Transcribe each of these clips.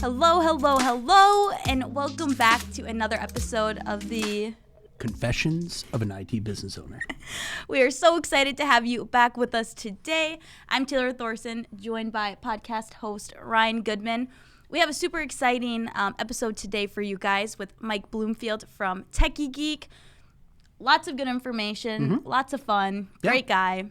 Hello, hello, hello, and welcome back to another episode of the Confessions of an IT Business Owner. We are so excited to have you back with us today. I'm Taylor Thorson, joined by podcast host Ryan Goodman. We have a super exciting episode today for you guys with Mike Bloomfield from Tekie Geek. Lots of good information, lots of fun, great guy.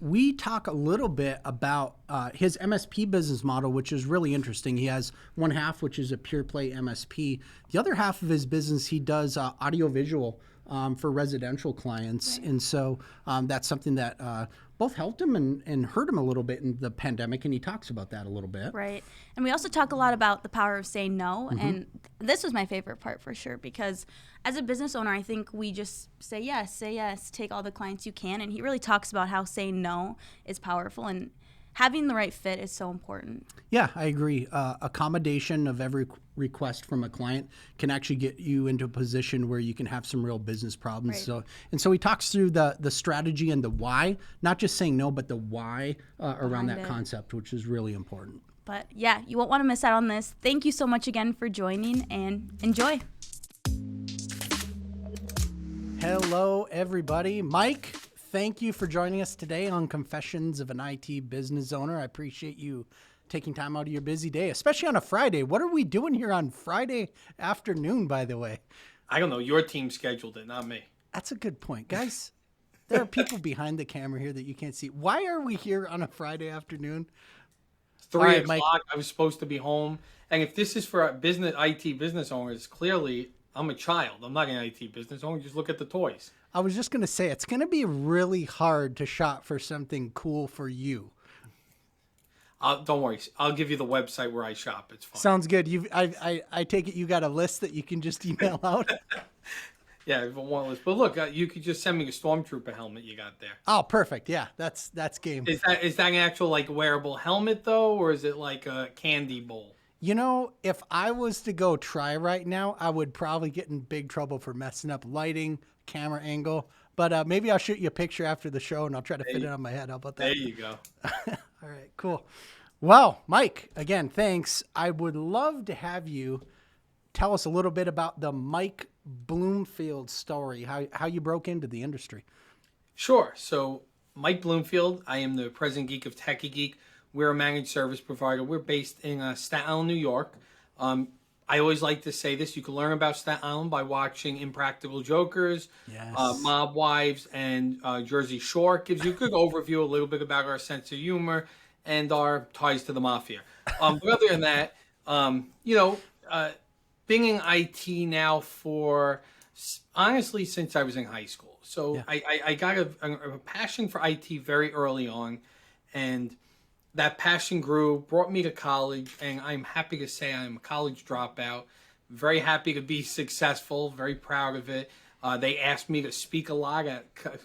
We talk a little bit about his MSP business model, which is really interesting. He has one half, which is a pure play MSP. The other half of his business, he does audiovisual for residential clients. Right. And so that's something that both helped him and hurt him a little bit in the pandemic. And he talks about that a little bit. Right. And we also talk a lot about the power of saying no. And this was my favorite part for sure, because as a business owner, I think we just say yes, take all the clients you can. And he really talks about how saying no is powerful and having the right fit is so important. Yeah, I agree. Accommodation of every request from a client can actually get you into a position where you can have some real business problems. Right. So he talks through the strategy and the why, not just saying no, but the why around that concept, which is really important. But yeah, you won't want to miss out on this. Thank you so much again for joining, and enjoy. Hello, everybody. Mike, thank you for joining us today on Confessions of an IT Business Owner. I appreciate you taking time out of your busy day, especially on a Friday. What are we doing here on Friday afternoon, by the way? I don't know. Your team scheduled it, not me. That's a good point. Guys, there are people behind the camera here that you can't see. Why are we here on a Friday afternoon? 3 o'clock. Mike. I was supposed to be home. And if this is for IT business owners, clearly I'm a child. I'm not an IT business owner. Just look at the toys. I was just going to say, it's going to be really hard to shop for something cool for you. Don't worry. I'll give you the website where I shop. It's fine. Sounds good. I take it you got a list that you can just email out? Yeah, I have one list. But look, you could just send me a Stormtrooper helmet you got there. Oh, perfect. Yeah, that's game. Is that an actual like wearable helmet though, or is it like a candy bowl? You know, if I was to go try right now, I would probably get in big trouble for messing up lighting, camera angle. But maybe I'll shoot you a picture after the show and I'll try to fit it on my head. How about that? There you go. All right, cool. Well, Mike, again, thanks. I would love to have you tell us a little bit about the Mike Bloomfield story, how you broke into the industry. Sure. So Mike Bloomfield, I am the president geek of Tekie Geek. We're a managed service provider. We're based in Staten Island, New York. I always like to say this. You can learn about Staten Island by watching Impractical Jokers, Mob Wives, and Jersey Shore. It gives you a good overview, a little bit about our sense of humor and our ties to the mafia. But other than that, being in IT now for, honestly, since I was in high school. So yeah. I got a passion for IT very early on, and that passion grew, brought me to college, and I'm happy to say I'm a college dropout. Very happy to be successful, very proud of it. They asked me to speak a lot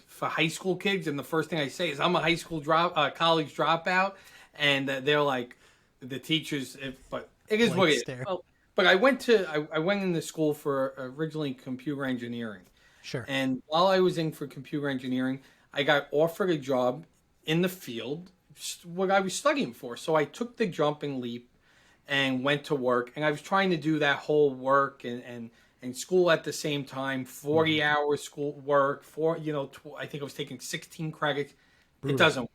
for high school kids, and the first thing I say is I'm a college dropout, and they're like, the teachers, but it is what it is. Well, but I went into school for originally computer engineering. Sure. And while I was in for computer engineering, I got offered a job in the field, what I was studying for. So I took the jumping leap and went to work. And I was trying to do that whole work and school at the same time, 40 hours school work, I think I was taking 16 credits. Brutal. It doesn't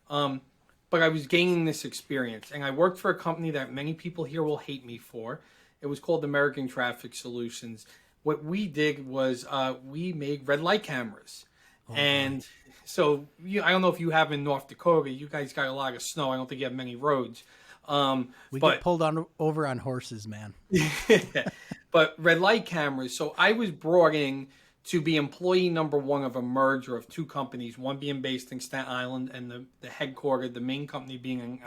work. But I was gaining this experience. And I worked for a company that many people here will hate me for. It was called American Traffic Solutions. What we did was we made red light cameras. And so I don't know if you have in North Dakota. You guys got a lot of snow. I don't think you have many roads. We get pulled over on horses, man. But red light cameras. So I was brought in to be employee number one of a merger of two companies, one being based in Staten Island and the headquarters, the main company being in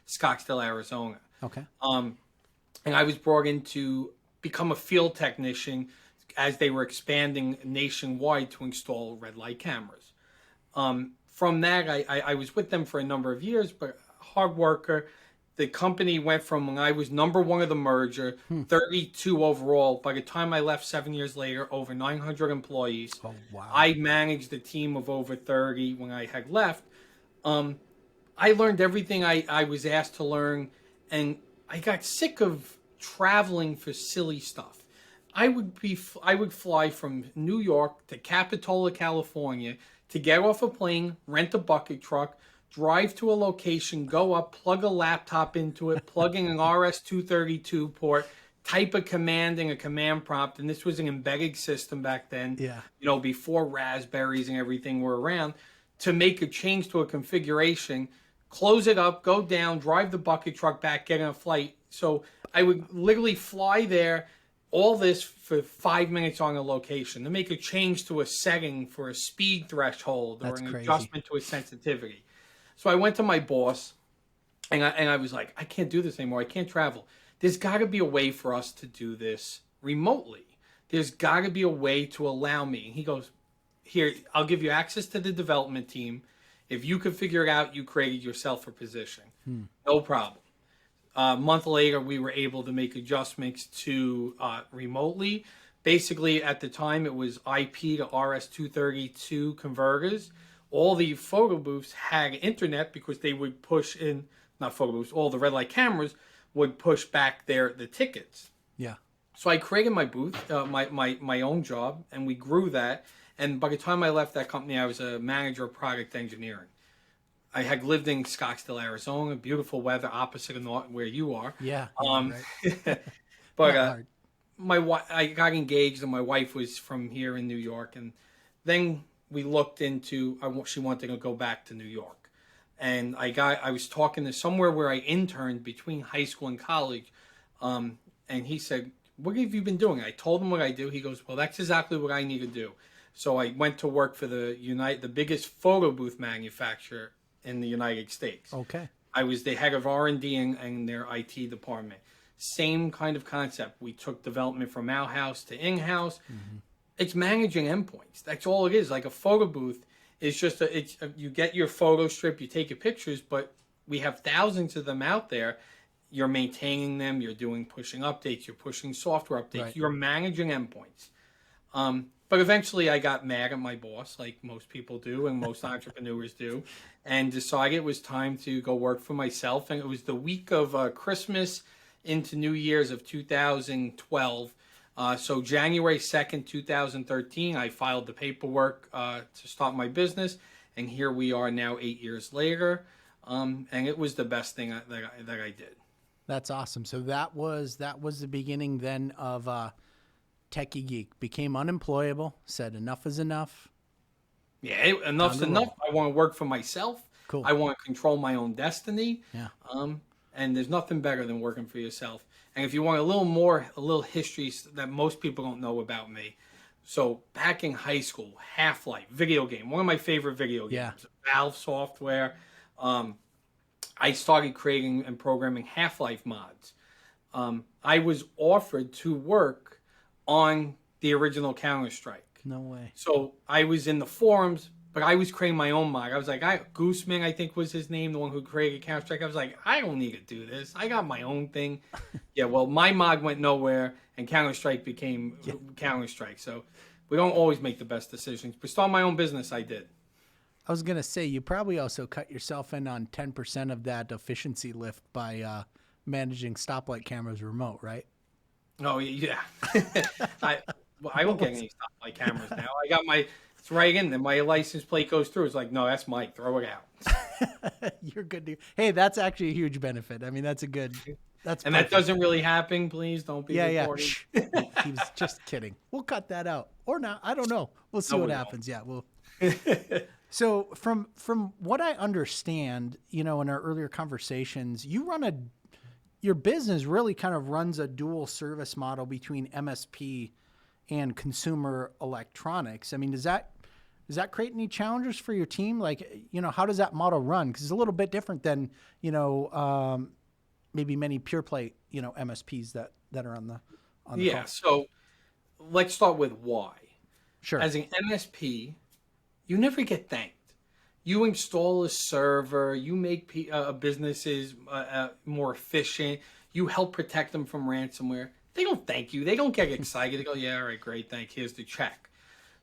Scottsdale, Arizona. Okay. And I was brought in to become a field technician as they were expanding nationwide to install red light cameras. From that, I was with them for a number of years, but hard worker. The company went from, when I was number one of the merger, 32 overall. By the time I left 7 years later, over 900 employees. Oh, wow. I managed a team of over 30 when I had left. I learned everything I was asked to learn. And I got sick of traveling for silly stuff. I would fly from New York to Capitola, California, to get off a plane, rent a bucket truck, drive to a location, go up, plug a laptop into it, plug in an RS-232 port, type a command in a command prompt, and this was an embedded system back then, Yeah. Before raspberries and everything were around, to make a change to a configuration, close it up, go down, drive the bucket truck back, get on a flight. So I would literally fly there, all this for 5 minutes on a location, to make a change to a setting for a speed threshold or an adjustment to a sensitivity. So I went to my boss, and I was like, I can't do this anymore. I can't travel. There's got to be a way for us to do this remotely. There's got to be a way to allow me. And he goes, here, I'll give you access to the development team. If you could figure it out, you created yourself a position. No problem. A month later, we were able to make adjustments to remotely. Basically, at the time, it was IP to RS-232 converters. All the photo booths had internet because they would push in, not photo booths, all the red light cameras would push back the tickets. Yeah. So I created my booth, my own job, and we grew that. And by the time I left that company, I was a manager of product engineering. I had lived in Scottsdale, Arizona, beautiful weather, opposite of where you are. Yeah. Right. But I got engaged, and my wife was from here in New York, and then we looked into she wanted to go back to New York, and I was talking to somewhere where I interned between high school and college, and he said, "What have you been doing?" I told him what I do. He goes, "Well, that's exactly what I need to do." So I went to work for the biggest photo booth manufacturer in the United States. Okay. I was the head of R&D in their IT department. Same kind of concept. We took development from out-house to in-house. Mm-hmm. It's managing endpoints. That's all it is. Like a photo booth is just you get your photo strip, you take your pictures, but we have thousands of them out there. You're maintaining them. You're pushing updates. You're pushing software updates. Right. You're managing endpoints. But eventually I got mad at my boss, like most people do and most entrepreneurs do, and decided it was time to go work for myself. And it was the week of Christmas into New Year's of 2012. So January 2nd, 2013, I filed the paperwork to start my business. And here we are now 8 years later. And it was the best thing that I did. That's awesome. So that was the beginning then of Tekie Geek. Became unemployable, said enough is enough. Yeah, enough's enough. I want to work for myself. Cool. I want to control my own destiny. Yeah. And there's nothing better than working for yourself. And if you want a little history that most people don't know about me. So back in high school, Half-Life, video game, one of my favorite video games, Valve software. I started creating and programming Half-Life mods. I was offered to work on the original Counter-Strike. No way. So I was in the forums, but I was creating my own mod. I was like, Gooseman, I think was his name, the one who created Counter-Strike. I was like, I don't need to do this. I got my own thing. Yeah, well, my mod went nowhere, and Counter-Strike became Counter-Strike. So we don't always make the best decisions. But start my own business, I did. I was going to say, you probably also cut yourself in on 10% of that efficiency lift by managing stoplight cameras remote, right? Oh, yeah. I don't get any stoplight cameras now. I got it's right in there. My license plate goes through. It's like, no, that's Mike. Throw it out. You're good. Hey, that's actually a huge benefit. I mean, that's perfect. That doesn't really happen. Please don't be recording. Yeah. He was just kidding. We'll cut that out. Or not. I don't know. We'll see what happens. Yeah, we'll. So from what I understand, in our earlier conversations, your business really kind of runs a dual service model between MSP and consumer electronics. I mean, does that create any challenges for your team? Like, how does that model run? Because it's a little bit different than, maybe many pure play, MSPs that are on the call. So let's start with why. Sure. As an MSP, you never get thanked. You install a server, you make businesses more efficient, you help protect them from ransomware. They don't thank you. They don't get excited. They go, yeah, all right, great, here's the check.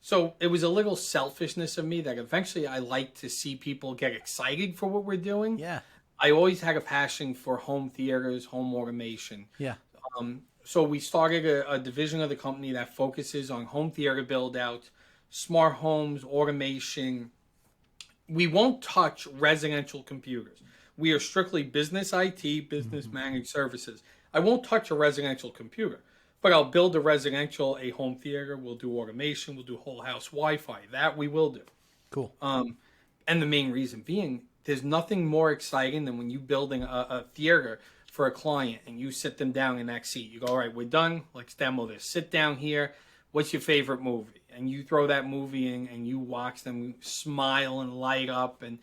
So it was a little selfishness of me that eventually I like to see people get excited for what we're doing. Yeah. I always had a passion for home theaters, home automation. Yeah. So we started a division of the company that focuses on home theater build out, smart homes, automation. We won't touch residential computers. We are strictly business IT, business managed services. I won't touch a residential computer, but I'll build a home theater. We'll do automation. We'll do whole house Wi-Fi. That we will do. Cool. And the main reason being, there's nothing more exciting than when you building a theater for a client and you sit them down in that seat. You go, all right, we're done. Let's demo this. Sit down here. What's your favorite movie? And you throw that movie in and you watch them smile and light up. And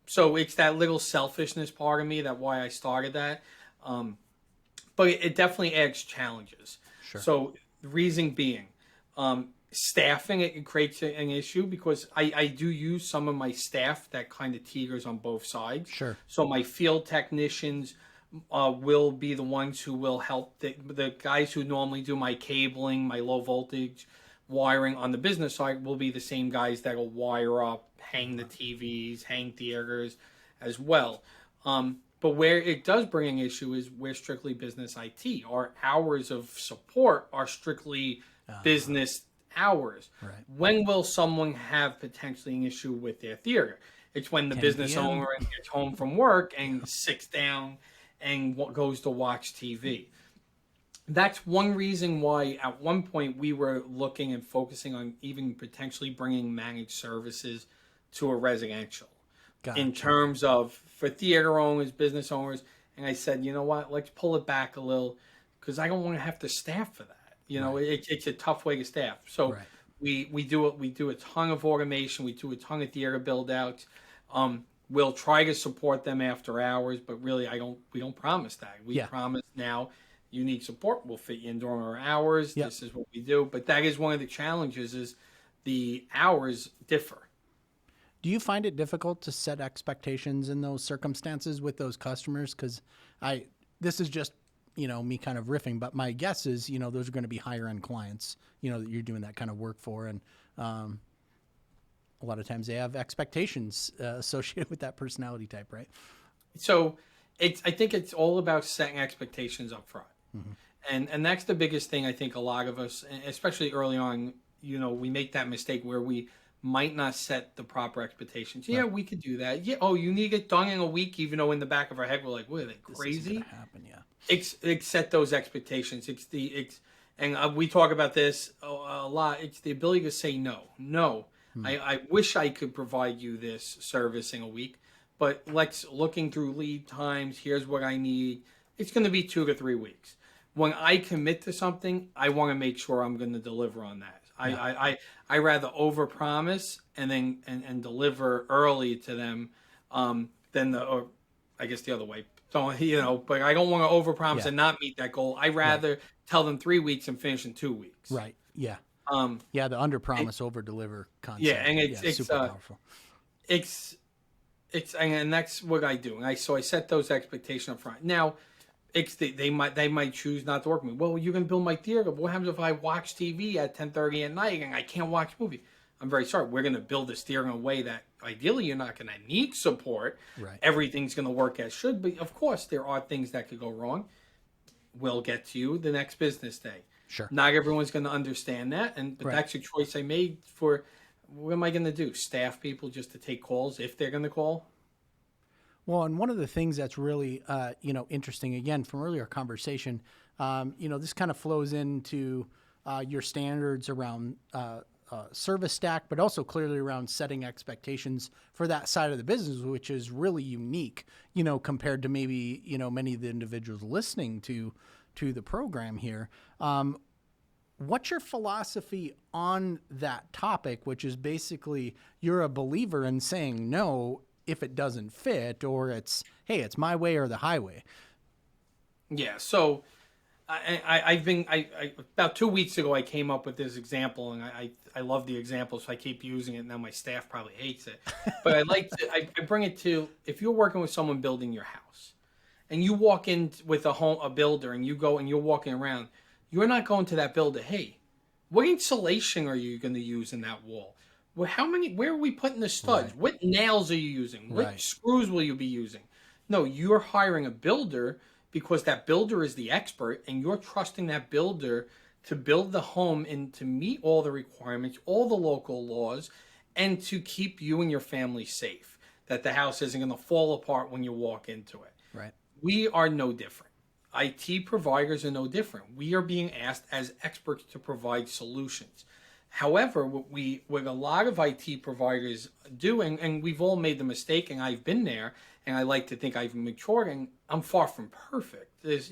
so it's that little selfishness part of me that why I started that. But it definitely adds challenges. Sure. So the reason being, staffing, it creates an issue because I do use some of my staff that kind of teeters on both sides. Sure. So my field technicians will be the ones who will help the guys who normally do my cabling, my low voltage wiring on the business side will be the same guys that will wire up, hang the TVs, hang theaters as well. But where it does bring an issue is we're strictly business IT. Our hours of support are strictly business hours. Right. When will someone have potentially an issue with their theater? It's when the business owner gets home from work and sits down and goes to watch TV. That's one reason why at one point we were looking and focusing on even potentially bringing managed services to a residential. Gotcha. In terms of for theater owners, business owners. And I said, you know what, let's pull it back a little because I don't want to have to staff for that. You know, it's a tough way to staff. So we do a ton of automation. We do a ton of theater build outs. We'll try to support them after hours, but really we don't promise that. We promise now you need support. We'll fit you in during our hours. Yep. This is what we do. But that is one of the challenges is the hours differ. Do you find it difficult to set expectations in those circumstances with those customers? Because this is just, me kind of riffing, but my guess is, those are going to be higher end clients, that you're doing that kind of work for. And a lot of times they have expectations associated with that personality type, right? So I think it's all about setting expectations up front. Mm-hmm. And that's the biggest thing I think a lot of us, especially early on, we make that mistake where we might not set the proper expectations. Yeah, we could do that. Yeah, you need to get done in a week, even though in the back of our head we're like, "What are they crazy?" This isn't gonna happen, yeah. It's set those expectations. And we talk about this a lot. It's the ability to say no. No, I wish I could provide you this service in a week, but looking through lead times. Here's what I need. It's going to be 2 to 3 weeks. When I commit to something, I want to make sure I'm going to deliver on that. Yeah. I rather overpromise and then and deliver early to them than I guess the other way. So, but I don't want to overpromise and not meet that goal. I rather tell them 3 weeks and finish in 2 weeks. Right. Yeah. The underpromise, overdeliver concept. Yeah, and it's super powerful. And that's what I do. And I set those expectations up front. Now, they might choose not to work with me. Well, you're going to build my theater. What happens if I watch TV at 10:30 at night and I can't watch a movie? I'm very sorry. We're going to build this theater in a way that ideally you're not going to need support. Right. Everything's going to work as should. But of course, there are things that could go wrong. We'll get to you the next business day. Sure. Not everyone's going to understand that. But that's a choice I made for what am I going to do? Staff people just to take calls if they're going to call? Well, and one of the things that's really, interesting, again, from earlier conversation, this kind of flows into your standards around service stack, but also clearly around setting expectations for that side of the business, which is really unique, compared to maybe, many of the individuals listening to the program here. What's your philosophy on that topic, which is basically you're a believer in saying no if it doesn't fit, or it's my way or the highway? Yeah. So I've been about 2 weeks ago I came up with this example, and I love the example, so I keep using it. Now my staff probably hates it, but I bring it to, if you're working with someone building your house, and you walk in with a builder, and you go and you're walking around, you're not going to that builder, hey, what insulation are you going to use in that wall? Well, where are we putting the studs? Right. What nails are you using? What screws will you be using? No, you're hiring a builder because that builder is the expert, and you're trusting that builder to build the home and to meet all the requirements, all the local laws, and to keep you and your family safe. That the house isn't going to fall apart when you walk into it. Right. We are no different. IT providers are no different. We are being asked as experts to provide solutions. However, what a lot of IT providers do, and we've all made the mistake, and I've been there, and I like to think I've matured, and I'm far from perfect. There's,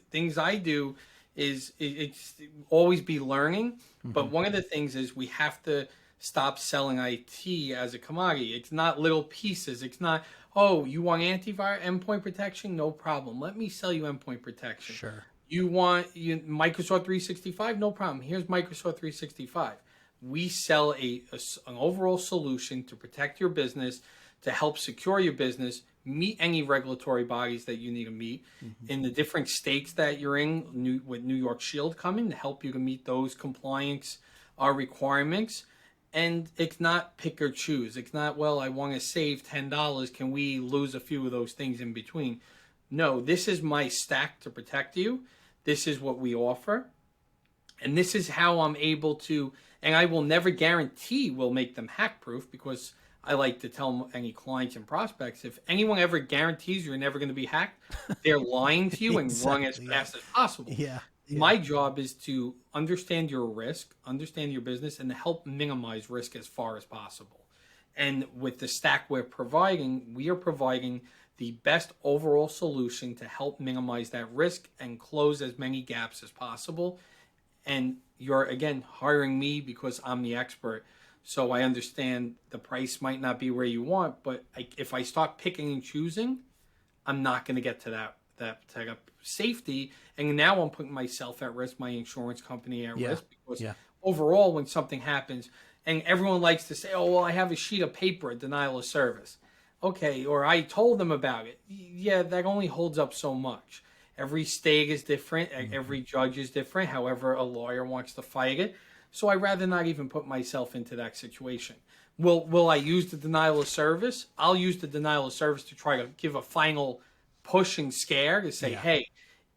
things I do is it's always be learning. But one of the things is we have to stop selling IT as a commodity. It's not little pieces. It's not, oh, you want antivirus endpoint protection? No problem. Let me sell you endpoint protection. Sure. You want Microsoft 365? No problem. Here's Microsoft 365. We sell an overall solution to protect your business, to help secure your business, meet any regulatory bodies that you need to meet in the different states that you're in, with New York Shield coming to help you to meet those compliance requirements. And it's not pick or choose. It's not, well, I want to save $10. Can we lose a few of those things in between? No, this is my stack to protect you. This is what we offer. And this is how I'm able to, and I will never guarantee we'll make them hack proof, because I like to tell any clients and prospects, if anyone ever guarantees you're never going to be hacked, they're lying to you and run as fast as possible. Yeah. My job is to understand your risk, understand your business, and to help minimize risk as far as possible. And with the stack we are providing the best overall solution to help minimize that risk and close as many gaps as possible. And you're, again, hiring me because I'm the expert. So I understand the price might not be where you want, but if I start picking and choosing, I'm not going to get to that type of safety. And now I'm putting myself at risk, my insurance company at risk, because overall, when something happens, and everyone likes to say, oh, well, I have a sheet of paper, a denial of service. Okay, or I told them about it. Yeah, that only holds up so much. Every state is different. Every judge is different. However, a lawyer wants to fight it. So I'd rather not even put myself into that situation. Will I use the denial of service? I'll use the denial of service to try to give a final push and scare to say, hey,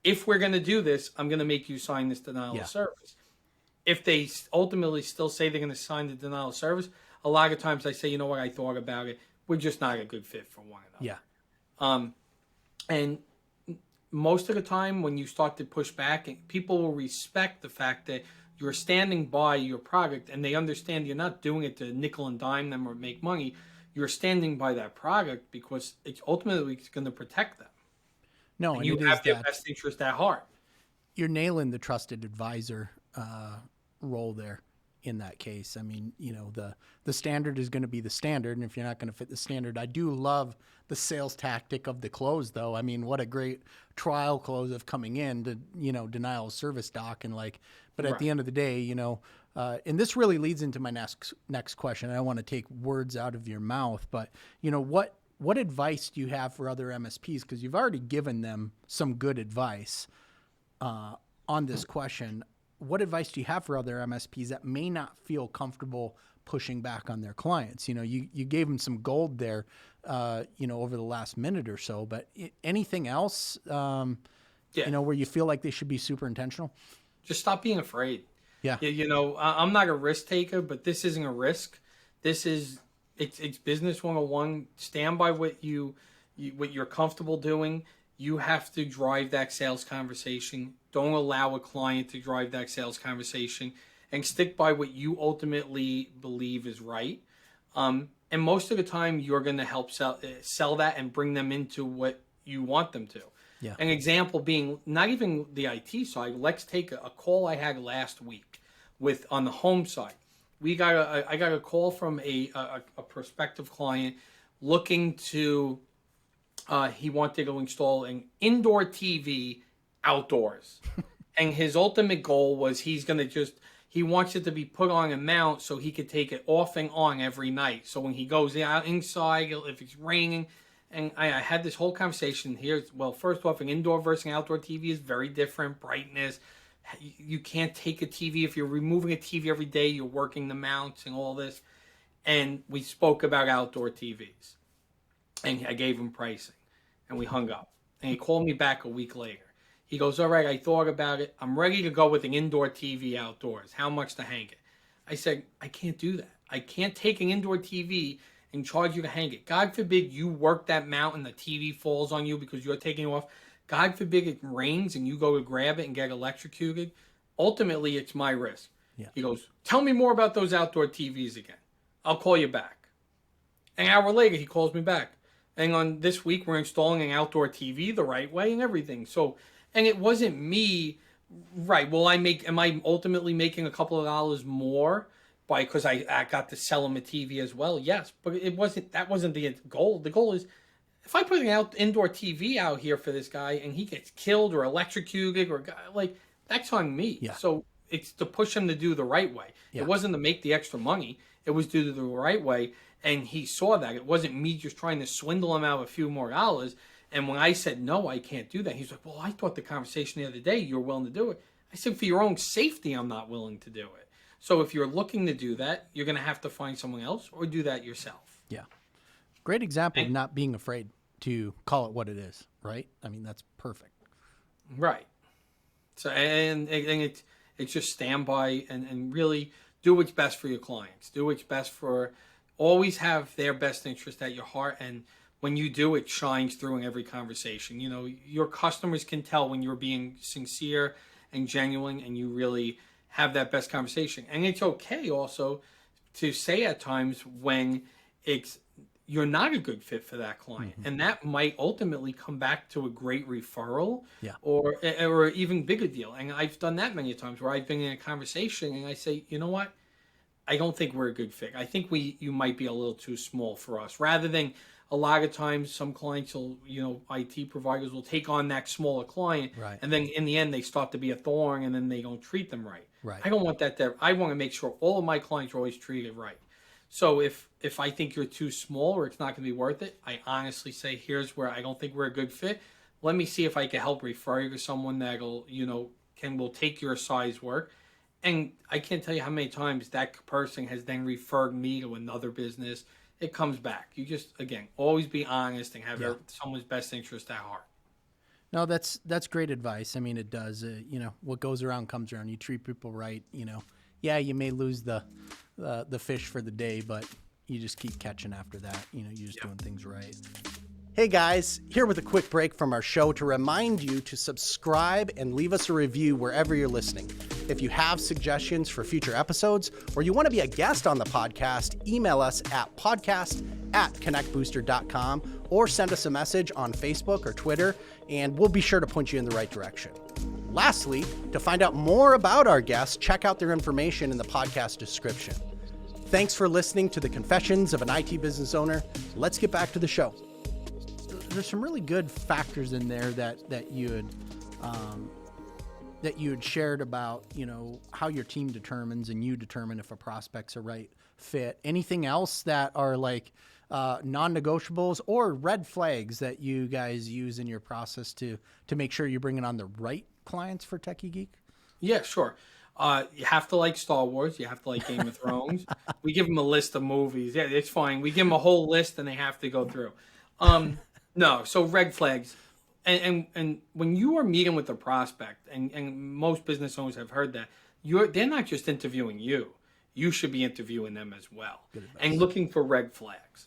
if we're going to do this, I'm going to make you sign this denial of service. If they ultimately still say they're going to sign the denial of service, a lot of times I say, you know what, I thought about it. We're just not a good fit for one another. Yeah. And most of the time when you start to push back, people will respect the fact that you're standing by your product, and they understand you're not doing it to nickel and dime them or make money. You're standing by that product because it's ultimately going to protect them. No, and you have their best interest at heart. You're nailing the trusted advisor role there in that case. I mean, the standard is going to be the standard, and if you're not going to fit the standard, I do love the sales tactic of the close, though. I mean, what a great trial close of coming in to, denial of service doc, and but at the end of the day, and this really leads into my next question. I don't want to take words out of your mouth, but what advice do you have for other MSPs? Because you've already given them some good advice on this question. What advice do you have for other MSPs that may not feel comfortable pushing back on their clients? You gave them some gold there, over the last minute or so, but anything else, where you feel like they should be super intentional? Just stop being afraid. Yeah. I'm not a risk taker, but this isn't a risk. It's business 101. Stand by what you're comfortable doing. You have to drive that sales conversation. Don't allow a client to drive that sales conversation, and stick by what you ultimately believe is right. And most of the time, you're going to help sell that and bring them into what you want them to. Yeah. An example being not even the IT side. Let's take a call I had last week on the home side. I got a call from a prospective client looking to he wanted to install an indoor TV outdoors. And his ultimate goal was he wants it to be put on a mount so he could take it off and on every night. So when he goes out inside, if it's raining, and I had this whole conversation here. Well, first off, an indoor versus an outdoor TV is very different. Brightness. You can't take a TV. If you're removing a TV every day, you're working the mounts and all this. And we spoke about outdoor TVs. And I gave him pricing. And we hung up. And he called me back a week later. He goes, all right, I thought about it. I'm ready to go with an indoor TV outdoors. How much to hang it? I said, I can't do that. I can't take an indoor TV and charge you to hang it. God forbid you work that mountain, the TV falls on you because you're taking it off. God forbid it rains and you go to grab it and get electrocuted. Ultimately, it's my risk. Yeah. He goes, tell me more about those outdoor TVs again. I'll call you back. An hour later, he calls me back. And on this week, we're installing an outdoor TV the right way and everything. So, and it wasn't me, right? Well, am I ultimately making a couple of dollars more because I got to sell him a TV as well? Yes, but that wasn't the goal. The goal is, if I put an indoor TV out here for this guy and he gets killed or electrocuted or like, that's on me. Yeah. So it's to push him to do the right way. Yeah. It wasn't to make the extra money. It was to do the right way. And he saw that. It wasn't me just trying to swindle him out a few more dollars. And when I said, no, I can't do that, he's like, well, I thought the conversation the other day you were willing to do it. I said, for your own safety, I'm not willing to do it. So if you're looking to do that, you're going to have to find someone else or do that yourself. Yeah. Great example of not being afraid to call it what it is, right? I mean, that's perfect. Right. So, and it's just stand by and really do what's best for your clients. Do what's best for, always have their best interest at your heart. And when you do, it shines through in every conversation. You know, your customers can tell when you're being sincere and genuine and you really have that best conversation. And it's okay also to say at times when you're not a good fit for that client. Mm-hmm. And that might ultimately come back to a great referral or even bigger deal. And I've done that many times where I've been in a conversation and I say, you know what? I don't think we're a good fit. I think you might be a little too small for us. Rather than a lot of times some clients will, IT providers will take on that smaller client. Right. And then in the end, they start to be a thorn and then they don't treat them right. Right. I don't want that there. I want to make sure all of my clients are always treated right. So if I think you're too small or it's not going to be worth it, I honestly say, here's where I don't think we're a good fit. Let me see if I can help refer you to someone that'll, will take your size work. And I can't tell you how many times that person has then referred me to another business. It comes back. You just, again, always be honest and have someone's best interest at heart. No, that's great advice. I mean, it does. What goes around comes around. You treat people right. Yeah, you may lose the fish for the day, but you just keep catching after that. You're just doing things right. Hey guys, here with a quick break from our show to remind you to subscribe and leave us a review wherever you're listening. If you have suggestions for future episodes or you want to be a guest on the podcast, email us at podcast@connectbooster.com or send us a message on Facebook or Twitter, and we'll be sure to point you in the right direction. Lastly, to find out more about our guests, check out their information in the podcast description. Thanks for listening to the Confessions of an IT Business Owner. Let's get back to the show. There's some really good factors in there that you had shared about, how your team determines and you determine if a prospect's a right fit. Anything else that are like non-negotiables or red flags that you guys use in your process to make sure you're bringing on the right clients for Tekie Geek? Yeah, sure. You have to like Star Wars. You have to like Game of Thrones. We give them a list of movies. Yeah, it's fine. We give them a whole list and they have to go through. No, so red flags. And when you are meeting with a prospect, and most business owners have heard that, they're not just interviewing you. You should be interviewing them as well. And looking for red flags.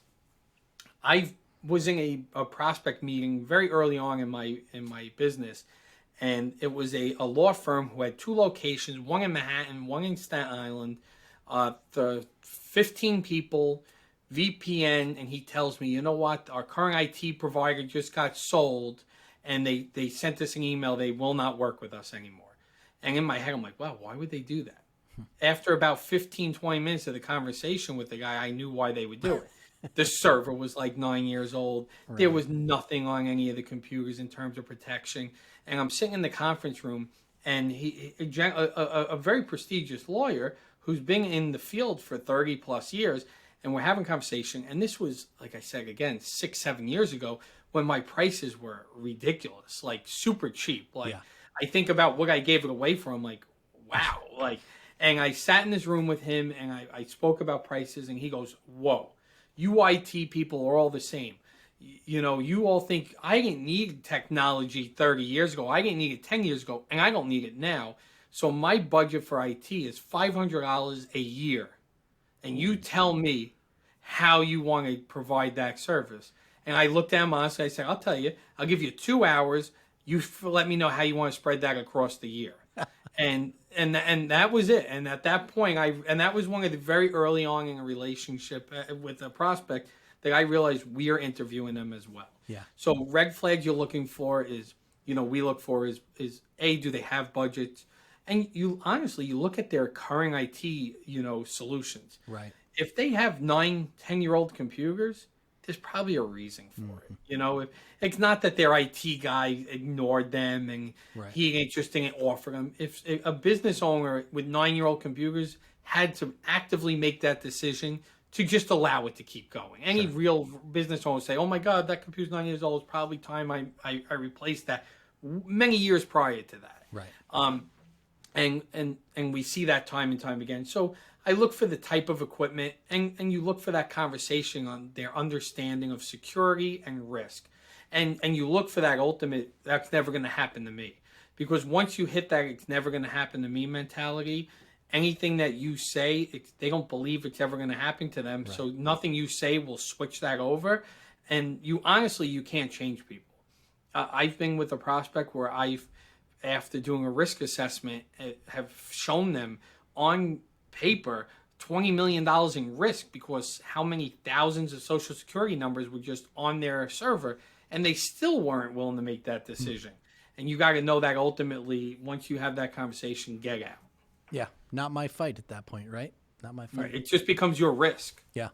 I was in a prospect meeting very early on in my business, and it was a law firm who had two locations, one in Manhattan, one in Staten Island, the 15 people, VPN, and he tells me, you know what, our current IT provider just got sold, and they sent us an email, they will not work with us anymore. And in my head, I'm like, wow, why would they do that? After about 15, 20 minutes of the conversation with the guy, I knew why they would do it. The server was like 9 years old. Right. There was nothing on any of the computers in terms of protection. And I'm sitting in the conference room, and a very prestigious lawyer who's been in the field for 30 plus years, and we're having a conversation. And this was, like I said, again, 6-7 years ago when my prices were ridiculous, like super cheap. Like I think about what I gave it away for. I'm like, wow. And I sat in this room with him, and I spoke about prices, and he goes, whoa, you IT people are all the same. You all think I didn't need technology 30 years ago. I didn't need it 10 years ago, and I don't need it now. So my budget for IT is $500 a year. And you tell me how you want to provide that service. And I looked at him honestly. I said, I'll tell you. I'll give you 2 hours. You let me know how you want to spread that across the year. and that was it. And at that point, that was one of the very early on in a relationship with a prospect that I realized we are interviewing them as well. Yeah. So red flags you're looking for is, we look for is A, do they have budgets? And you look at their current IT, solutions. Right. If they have 9, 10-year-old computers, there's probably a reason for it. It's not that their IT guy ignored them and he ain't just didn't offer them. If a business owner with 9-year-old computers had to actively make that decision to just allow it to keep going. Any real business owner would say, oh my God, that computer's 9 years old. It's probably time I replaced that many years prior to that. Right. And we see that time and time again. So I look for the type of equipment and you look for that conversation on their understanding of security and risk. And you look for that ultimate, that's never going to happen to me. Because once you hit that it's never going to happen to me mentality, anything that you say, they don't believe it's ever going to happen to them. Right. So nothing you say will switch that over. And you can't change people. I've been with a prospect where after doing a risk assessment, have shown them on paper $20 million in risk because how many thousands of social security numbers were just on their server, and they still weren't willing to make that decision. And you got to know that ultimately, once you have that conversation, get out. Yeah, not my fight at that point, right? Not my fight. Right. It just becomes your risk. Yeah.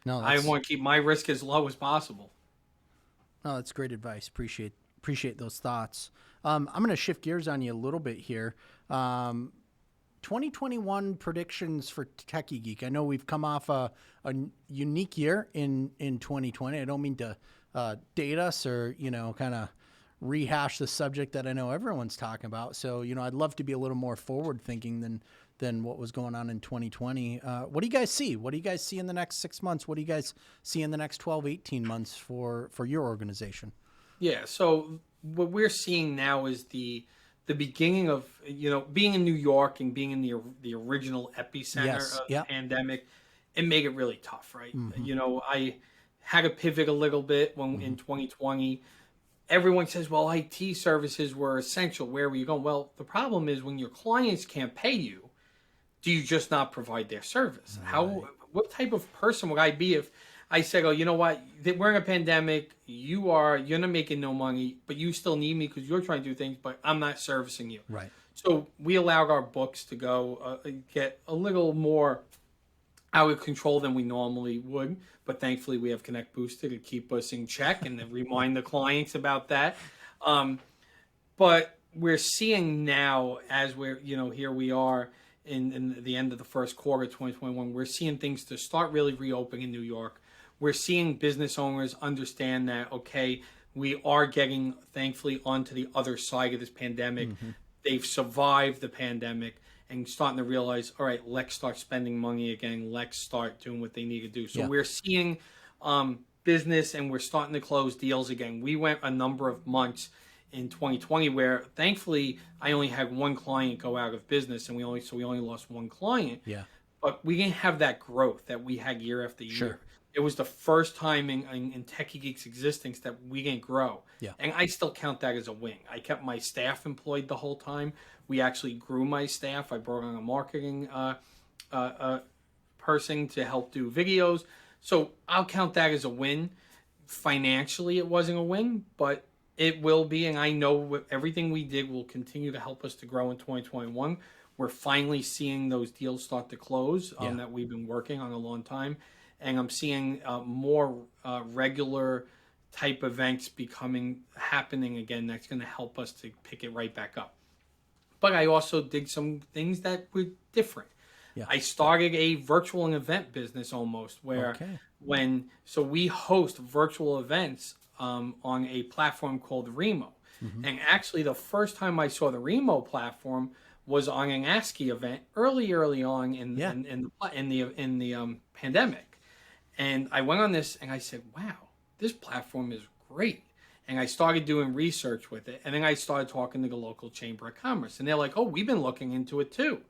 No, I want to keep my risk as low as possible. No, that's great advice. Appreciate those thoughts. I'm going to shift gears on you a little bit here. 2021 predictions for Tekie Geek. I know we've come off a unique year in 2020. I don't mean to date us or, kind of rehash the subject that I know everyone's talking about. So, I'd love to be a little more forward thinking than what was going on in 2020. What do you guys see? What do you guys see in the next 6 months? What do you guys see in the next 12, 18 months for your organization? Yeah. So what we're seeing now is the beginning of, being in New York and being in the original epicenter of the pandemic, it made it really tough, right? Mm-hmm. I had to pivot a little bit in 2020. Everyone says, well, IT services were essential. Where were you going? Well, the problem is when your clients can't pay you, do you just not provide their service? Right. What type of person would I be if I said, oh, you know what? We're in a pandemic. You're not making no money, but you still need me because you're trying to do things, but I'm not servicing you. Right. So we allowed our books to go get a little more out of control than we normally would. But thankfully, we have ConnectBooster to keep us in check and then remind the clients about that. But we're seeing now, as we're, here we are in the end of the first quarter of 2021, we're seeing things to start really reopening in New York. We're seeing business owners understand that, okay, we are getting, thankfully, onto the other side of this pandemic. Mm-hmm. They've survived the pandemic and starting to realize, all right, let's start spending money again. Let's start doing what they need to do. So we're seeing business and we're starting to close deals again. We went a number of months in 2020 where, thankfully, I only had one client go out of business, and we only lost one client. Yeah. But we didn't have that growth that we had year after year. Sure. It was the first time in Tekie Geeks' existence that we didn't grow. Yeah. And I still count that as a win. I kept my staff employed the whole time. We actually grew my staff. I brought on a marketing person to help do videos. So I'll count that as a win. Financially, it wasn't a win, but it will be. And I know everything we did will continue to help us to grow in 2021. We're finally seeing those deals start to close that we've been working on a long time. And I'm seeing more regular type events happening again. That's going to help us to pick it right back up. But I also did some things that were different. Yeah. I started a virtual event business almost where we host virtual events on a platform called Remo. Mm-hmm. And actually the first time I saw the Remo platform was on an ASCII event early on in the pandemic. And I went on this and I said, wow, this platform is great. And I started doing research with it. And then I started talking to the local Chamber of Commerce. And they're like, oh, we've been looking into it too.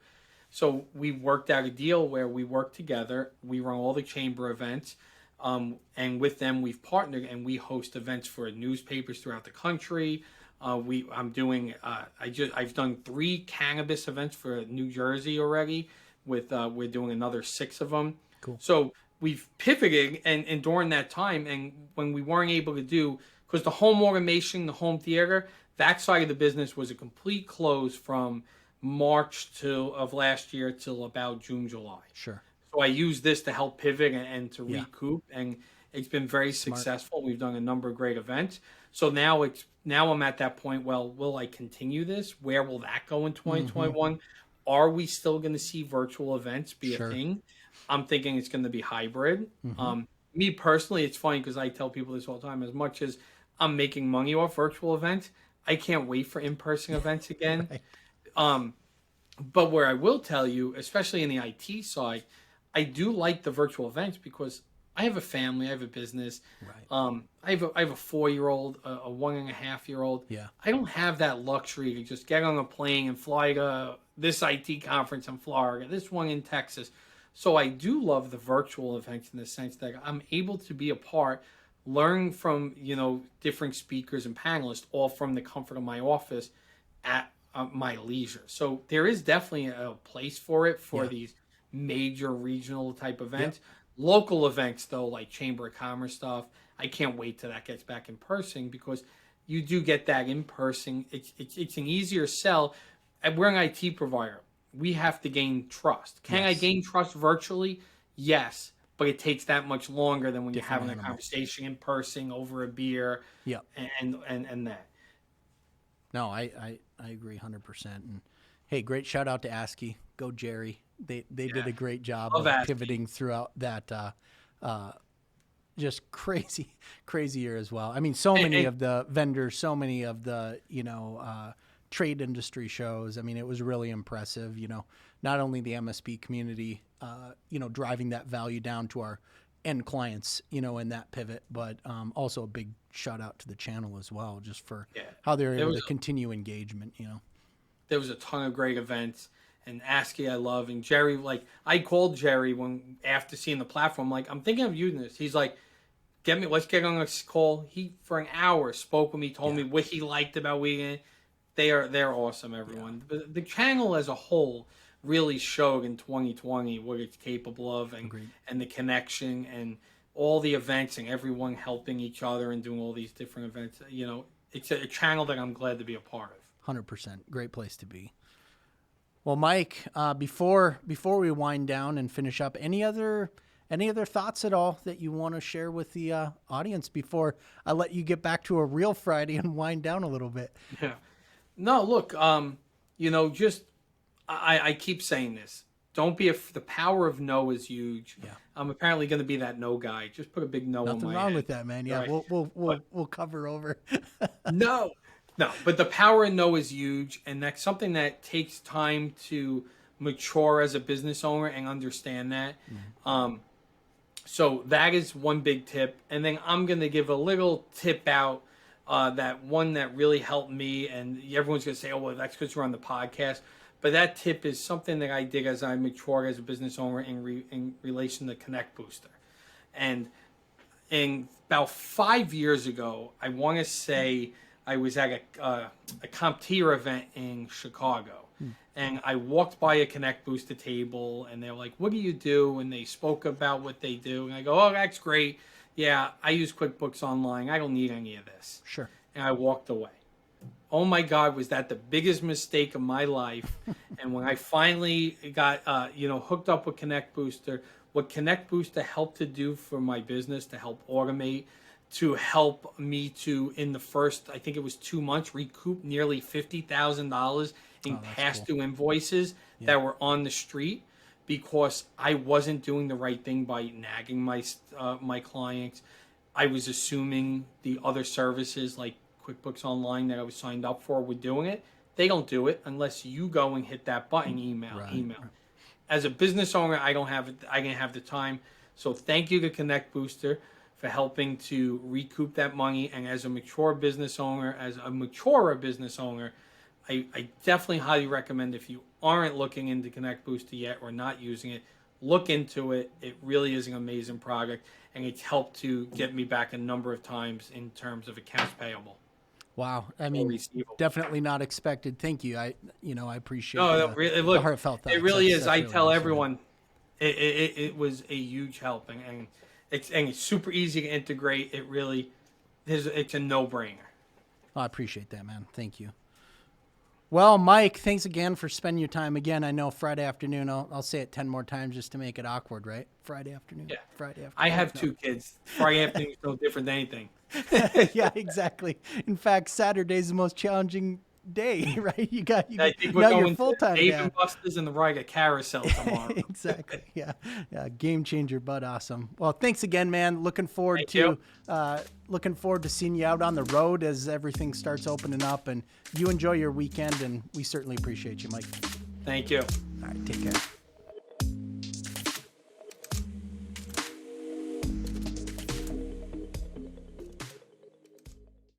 So we worked out a deal where we work together. We run all the chamber events. And with them, we've partnered and we host events for newspapers throughout the country. I've done 3 cannabis events for New Jersey already. We're doing another 6 of them. Cool. So we've pivoted, and during that time, and when we weren't able to do, because the home automation, the home theater, that side of the business was a complete close from March of last year till about June, July. Sure. So I use this to help pivot and to recoup, and it's been very successful. We've done a number of great events. So now I'm at that point. Well, will I continue this? Where will that go in 2021? Are we still going to see virtual events be a thing? I'm thinking it's going to be hybrid. Me personally, it's funny because I tell people this all the time. As much as I'm making money off virtual events, I can't wait for in-person events again. Right. But where I will tell you, especially in the IT side, I do like the virtual events because I have a family, I have a business. Right. I have a 4-year-old, a 1.5-year-old. Yeah. I don't have that luxury to just get on a plane and fly to this IT conference in Florida, this one in Texas. So I do love the virtual events in the sense that I'm able to be a part, learn from, different speakers and panelists, all from the comfort of my office at my leisure. So there is definitely a place for it for these major regional type events. Local events, though, like Chamber of Commerce stuff, I can't wait till that gets back in person because you do get that in person. It's an easier sell. We're an IT provider. We have to gain trust. Can I gain trust virtually? Yes, but it takes that much longer than when you're having a conversation in person over a beer. And that. No, I agree 100%. And hey, great shout out to ASCII. Go Jerry. They did a great job of pivoting throughout that just crazy year as well. I mean, so many of the vendors, so many of the trade industry shows. I mean, it was really impressive. Not only the MSP community, driving that value down to our end clients, in that pivot, but also a big shout out to the channel as well, just for how they're able to continue engagement. There was a ton of great events. And ASCII I love. And Jerry, I called Jerry after seeing the platform, I'm thinking of using this. He's like, let's get on a call. He, for an hour, spoke with me, told me what he liked about Weekend. They're awesome, everyone. Yeah. The channel as a whole really showed in 2020 what it's capable of and the connection and all the events and everyone helping each other and doing all these different events. It's a channel that I'm glad to be a part of. 100%. Great place to be. Well, Mike, before we wind down and finish up, any other thoughts at all that you want to share with the audience before I let you get back to a real Friday and wind down a little bit? Yeah. No, look, just I keep saying this. Don't be the power of no is huge. Yeah. I'm apparently going to be that no guy. Just put a big no on my head. Nothing wrong with that, man. Yeah, right. We'll cover over. No, but the power in no is huge, and that's something that takes time to mature as a business owner and understand that. Mm-hmm. So that is one big tip, and then I'm going to give a little tip out that one that really helped me, and everyone's going to say, oh, well, that's because you're on the podcast. But that tip is something that I did as I matured as a business owner in relation to ConnectBooster. And about 5 years ago, I want to say I was at a CompTIA event in Chicago. And I walked by a ConnectBooster table, and they're like, what do you do? And they spoke about what they do. And I go, oh, that's great. Yeah, I use QuickBooks Online. I don't need any of this. Sure. And I walked away. Oh, my God, was that the biggest mistake of my life. And when I finally got hooked up with ConnectBooster, what ConnectBooster helped to do for my business to help automate, to help me to, in the first, I think it was 2 months, recoup nearly $50,000 in past due invoices that were on the street because I wasn't doing the right thing by nagging my clients. I was assuming the other services like QuickBooks Online that I was signed up for were doing it. They don't do it unless you go and hit that button, email. As a business owner, I didn't have the time. So thank you to ConnectBooster for for helping to recoup that money. And as a maturer business owner, I definitely highly recommend, if you aren't looking into ConnectBooster yet or not using it, look into it. It really is an amazing product, and it's helped to get me back a number of times in terms of accounts payable. Wow. I mean, definitely not expected. Thank you. I appreciate the heartfelt thoughts. It really is. I tell everyone it was a huge help, and it's super easy to integrate. It really is. It's a no-brainer. I appreciate that, man. Thank you. Well, Mike, thanks again for spending your time again. I know Friday afternoon, I'll say it 10 more times just to make it awkward, right? Friday afternoon. Yeah. Friday afternoon. I have 2 kids. Friday afternoon is no different than anything. Yeah, exactly. In fact, Saturday's the most challenging day, right? I think we're now going you're full-time. Dave and Buster's and the ride at Carousel tomorrow. Exactly. Yeah. Game changer, but awesome. Well, thanks again, man. Looking forward to seeing you out on the road as everything starts opening up, and you enjoy your weekend, and we certainly appreciate you, Mike. Thank you. All right. Take care.